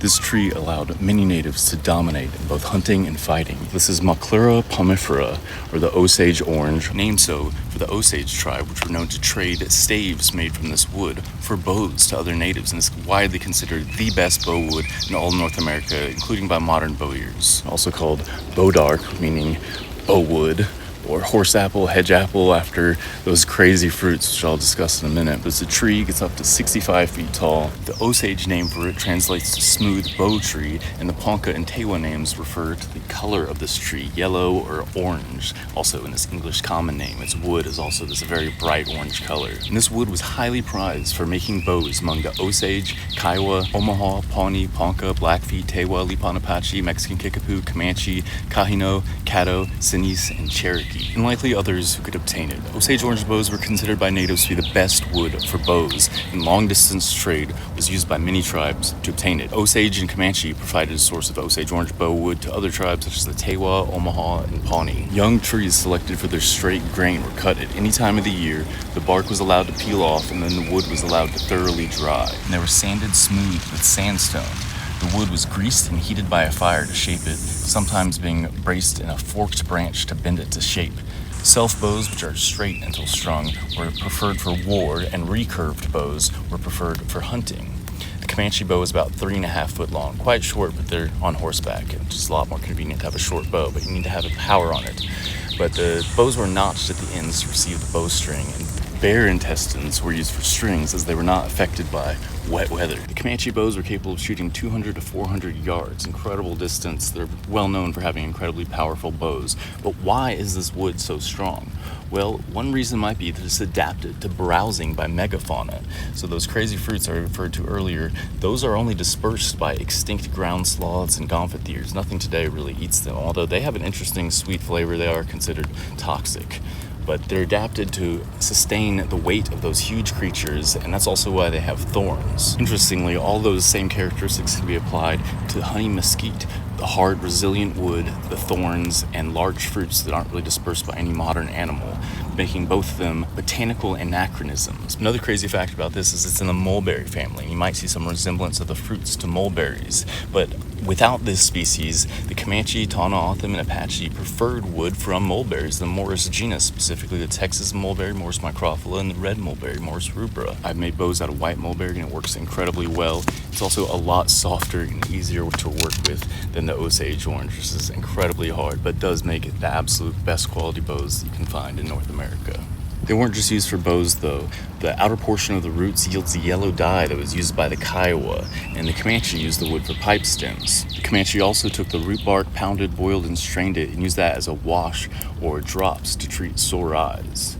This tree allowed many natives to dominate in both hunting and fighting. This is Maclura pomifera, or the Osage orange, named so for the Osage tribe, which were known to trade staves made from this wood for bows to other natives, and is widely considered the best bow wood in all North America, including by modern bowyers. Also called bodark, meaning bow wood, or horse apple, hedge apple, after those crazy fruits, which I'll discuss in a minute. But it's a tree, gets up to 65 feet tall. The Osage name for it translates to smooth bow tree, and the Ponca and Tewa names refer to the color of this tree, yellow or orange. Also in its English common name, its wood is also this very bright orange color. And this wood was highly prized for making bows among the Osage, Kiowa, Omaha, Pawnee, Ponca, Blackfeet, Tewa, Lipan Apache, Mexican Kickapoo, Comanche, Kahino, Caddo, Sinise, and Cherokee, and likely others who could obtain it. Osage orange bows were considered by natives to be the best wood for bows, and long-distance trade was used by many tribes to obtain it. Osage and Comanche provided a source of Osage orange bow wood to other tribes such as the Tewa, Omaha, and Pawnee. Young trees selected for their straight grain were cut at any time of the year. The bark was allowed to peel off, and then the wood was allowed to thoroughly dry. And they were sanded smooth with sandstone. The wood was greased and heated by a fire to shape it, sometimes being braced in a forked branch to bend it to shape. Self bows, which are straight until strung, were preferred for war, and recurved bows were preferred for hunting. The Comanche bow is about 3.5 foot long, quite short, but they're on horseback. It's just a lot more convenient to have a short bow, but you need to have a power on it. But the bows were notched at the ends to receive the bowstring, and bear intestines were used for strings as they were not affected by wet weather. The Comanche bows were capable of shooting 200 to 400 yards, incredible distance. They're well known for having incredibly powerful bows. But why is this wood so strong? Well, one reason might be that it's adapted to browsing by megafauna. So those crazy fruits I referred to earlier, those are only dispersed by extinct ground sloths and gomphotheres. Nothing today really eats them, although they have an interesting sweet flavor. They are considered toxic. But they're adapted to sustain the weight of those huge creatures, and that's also why they have thorns. Interestingly, all those same characteristics can be applied to honey mesquite, the hard, resilient wood, the thorns, and large fruits that aren't really dispersed by any modern animal, making both of them botanical anachronisms. Another crazy fact about this is it's in the mulberry family. You might see some resemblance of the fruits to mulberries, but without this species, the Comanche, Tohono O'odham, and Apache preferred wood from mulberries, the Morus genus, specifically the Texas mulberry, Morus microphila, and the red mulberry, Morus rubra. I've made bows out of white mulberry, and it works incredibly well. It's also a lot softer and easier to work with than the Osage orange, which is incredibly hard, but does make it the absolute best quality bows you can find in North America. They weren't just used for bows, though. The outer portion of the roots yields the yellow dye that was used by the Kiowa, and the Comanche used the wood for pipe stems. The Comanche also took the root bark, pounded, boiled, and strained it, and used that as a wash or drops to treat sore eyes.